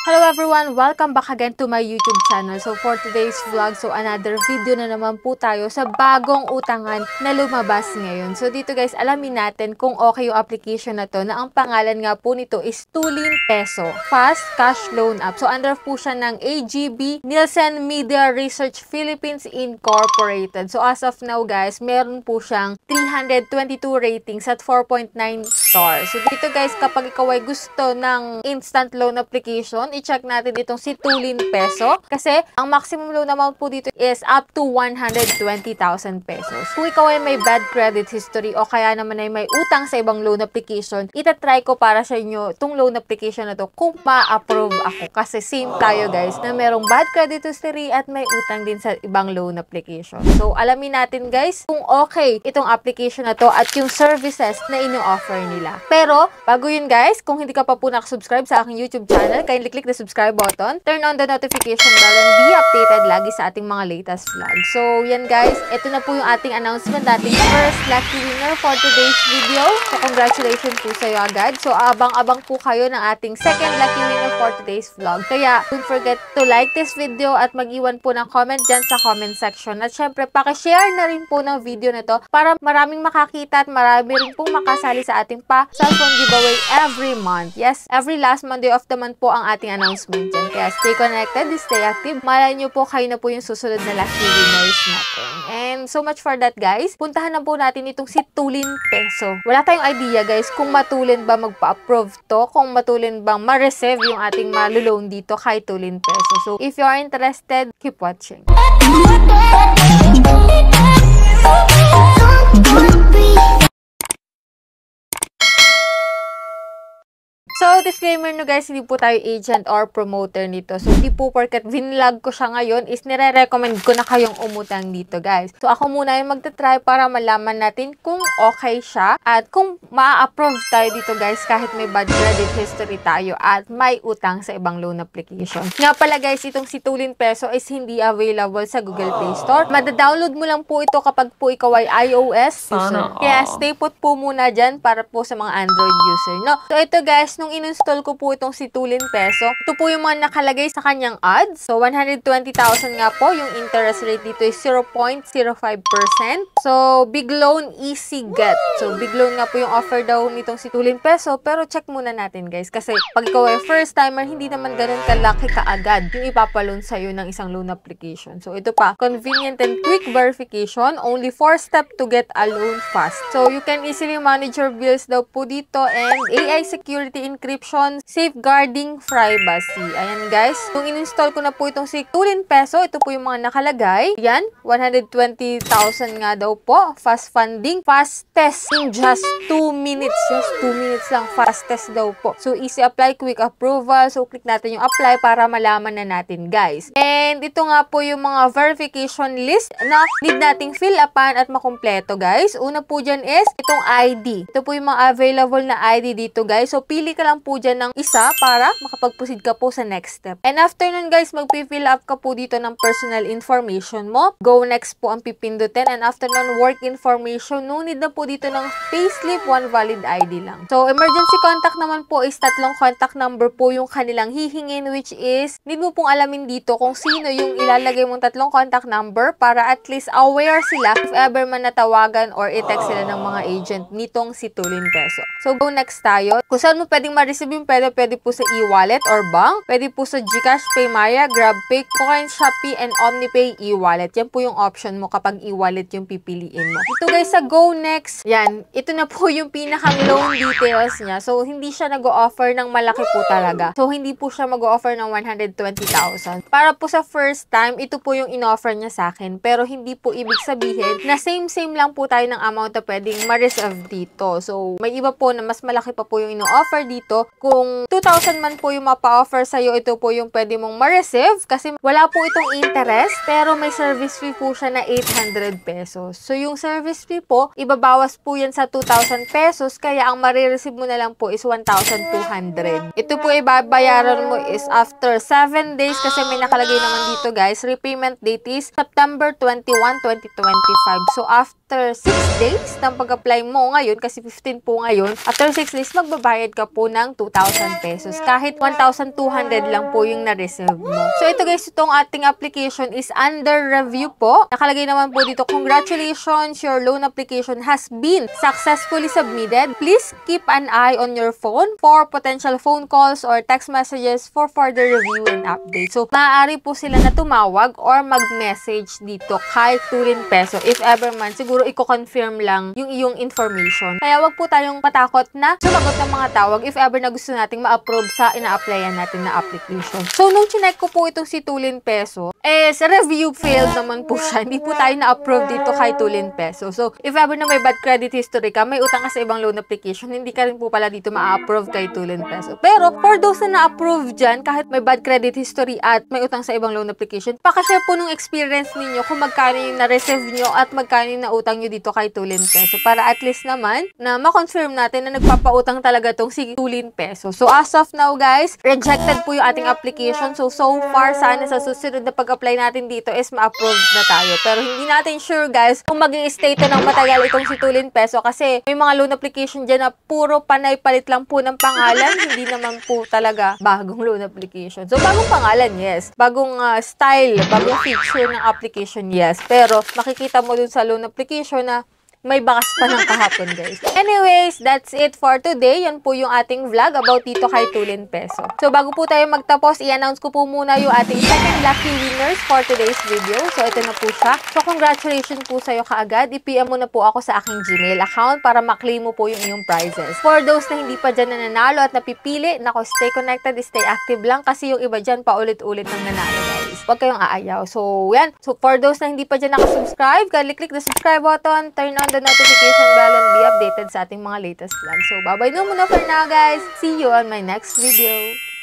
Hello everyone! Welcome back again to my YouTube channel. So for today's vlog, another video na naman po tayo sa bagong utangan na lumabas ngayon. So dito guys, alamin natin kung okay yung application na to na ang pangalan nga po nito is Tulin Peso Fast Cash Loan App. So under po siya ng AGB Nielsen Media Research Philippines Incorporated. So as of now guys, meron po siyang 322 ratings at 4.9 stars. So dito guys, kapag ikaw ay gusto ng instant loan application, i-check natin itong si Tulin Peso. Kasi, ang maximum loan amount po dito is up to 120,000 pesos. Kung ikaw ay may bad credit history o kaya naman ay may utang sa ibang loan application, itatry ko para sa inyo itong loan application na to kung ma-approve ako. Kasi same tayo guys, na merong bad credit history at may utang din sa ibang loan application. So, alamin natin guys kung okay itong application na to at yung services na ino-offer nila. Pero, bago yun guys, kung hindi ka pa po nakasubscribe sa aking YouTube channel, kindly click the subscribe button, turn on the notification bell, and be updated lagi sa ating mga latest vlog. So, yan guys, ito na po yung ating announcement, ating first lucky winner for today's video. So, congratulations po sa iyo agad. So, abang-abang po kayo ng ating second lucky winner for today's vlog. Kaya, don't forget to like this video at mag-iwan po ng comment dyan sa comment section. At syempre, pakishare na rin po ng video na to para maraming makakita at marami rin pong makasali sa ating cellphone giveaway every month. Yes, every last Monday of the month po ang ating announcement dyan. Kaya stay connected, stay active. Malay nyo po, kayo na po yung susunod na lucky winners natin. And so much for that guys. Puntahan na po natin itong si Tulin Peso. Wala tayong idea guys kung matulin ba magpa-approve to, kung matulin bang ma-receive yung ating maluloan dito kay Tulin Peso. So if you are interested, keep watching. So, disclaimer no guys, hindi po tayo agent or promoter nito. So, hindi po porket vinlog ko siya ngayon is nire-recommend ko na kayong umutang dito guys. So, ako muna yung magta-try para malaman natin kung okay siya at kung ma-approve tayo dito guys kahit may bad credit history tayo at may utang sa ibang loan application. Nga pala guys, itong si Tulin Peso is hindi available sa Google Play Store. Mada-download mo lang po ito kapag po ikaw ay iOS user. Kaya stay put po muna dyan para po sa mga Android user. No? So, ito guys, nung in-install ko po itong si Tulin Peso, ito po yung mga nakalagay sa kanyang ads. So, 120,000 nga po. Yung interest rate dito is 0.05%. So, big loan, easy get. So, big loan nga po yung offer daw nitong si Tulin Peso. Pero check muna natin guys. Kasi pag ikaw ay first timer, hindi naman ganun kalaki kaagad yung ipapaloan sa'yo ng isang loan application. So, ito pa. Convenient and quick verification. Only 4 steps to get a loan fast. So, you can easily manage your bills daw po dito. And AI security encryption, safeguarding privacy. Ayan guys. Kung in-install ko na po itong si Tulin Peso, ito po yung mga nakalagay. Yan, 120,000 nga daw po. Fast funding, fastest in just 2 minutes. Just 2 minutes lang, fastest daw po. So, easy apply, quick approval. So, click natin yung apply para malaman na natin guys. And ito nga po yung mga verification list na need nating fill upan at makumpleto guys. Una po dyan is itong ID. Ito po yung mga available na ID dito guys. So, pili ka lang po dyan ng isa para makapag-proceed ka po sa next step. And after nun guys, mag-fill up ka po dito ng personal information mo. Go next po ang pipindutin. And after nun, work information. No need na po dito ng payslip, one valid ID lang. So, emergency contact naman po is 3 contact number po yung kanilang hihingin, which is, need mo pong alamin dito kung sino yung ilalagay mong 3 contact number para at least aware sila if ever man natawagan or i-text sila ng mga agent nitong si Tulin Peso. So, go next tayo. Kung saan mo pwedeng ma-receive yung pwede po sa e-wallet or bank, pwede po sa GCash, Paymaya, GrabPay, Coin, Shopee, and OmniPay e-wallet. Yan po yung option mo kapag e-wallet yung pipiliin mo. Ito guys, sa go next, yan, ito na po yung pinakang loan details niya. So, hindi siya nag-o-offer ng malaki po talaga. So, hindi po siya mag-o-offer ng 120,000. Para po sa first time, ito po yung in-offer niya sa akin. Pero hindi po ibig sabihin na same lang po tayo ng amount na pwedeng ma-reserve dito. So, may iba po na mas malaki pa po yung ino-offer dito. Kung 2,000 man po yung mapa-offer sa'yo, ito po yung pwede mong ma-receive kasi wala po itong interest, pero may service fee po siya na 800 pesos. So, yung service fee po, ibabawas po yan sa 2,000 pesos, kaya ang marireceive mo na lang po is 1,200. Ito po ibabayaran mo is after 7 days kasi may nakalagay naman dito guys. Repayment date is September 21, 2025. So, after after 6 days ng pag-apply mo ngayon, kasi 15 po ngayon, after 6 days, magbabayad ka po ng 2,000 pesos. Kahit 1,200 lang po yung na-receive mo. So, ito guys, itong ating application is under review po. Nakalagay naman po dito, congratulations, your loan application has been successfully submitted. Please keep an eye on your phone for potential phone calls or text messages for further review and update. So, maaari po sila na tumawag or mag-message dito kay Tulin Peso. If ever man, siguro i-confirm lang yung iyong information. Kaya wag po tayong patakot na sumagot ng mga tawag if ever na gusto nating ma-approve sa ina-applyan natin na application. So, nung chinek ko po itong si Tulin Peso, sa review failed naman po siya. Hindi po tayo na-approve dito kay Tulin Peso. So, if ever na may bad credit history ka, may utang ka sa ibang loan application, hindi ka rin po pala dito ma-approve kay Tulin Peso. Pero, for those na na-approve dyan, kahit may bad credit history at may utang sa ibang loan application, pakashare po nung experience ninyo kung magkano yung na-receive nyo at magkano yung nautang nyo dito kay Tulin Peso. Para at least naman, na ma-confirm natin na nagpapautang talaga tong si Tulin Peso. So, as of now, guys, rejected po yung ating application. So far, sana sa susunod na pag-apply natin dito is ma-approve na tayo. Pero hindi natin sure, guys, kung mag-i-stay to ng matagal itong si Tulin Peso kasi may mga loan application dyan na puro panay palit lang po ng pangalan. Hindi naman po talaga bagong loan application. So, bagong pangalan, yes. Bagong style, bagong feature ng application, yes. Pero, makikita mo dun sa loan application na may bakas pa ng kahapon, guys. Anyways, that's it for today. Yan po yung ating vlog about dito kay Tulin Peso. So, bago po tayo magtapos, i-announce ko po muna yung ating second lucky winners for today's video. So, ito na po siya. So, congratulations po sa'yo kaagad. I-PM mo na po ako sa aking Gmail account para maklaim mo po yung iyong prizes. For those na hindi pa dyan nananalo at napipili, nako, stay connected, stay active lang kasi yung iba dyan paulit-ulit ng nanalo, guys. Huwag kayong aayaw. So, yan. So, for those na hindi pa dyan nakasubscribe, click the subscribe button, turn on the notification bell and be updated sa ating mga latest vlogs. So, bye-bye na muna for now, guys. See you on my next video.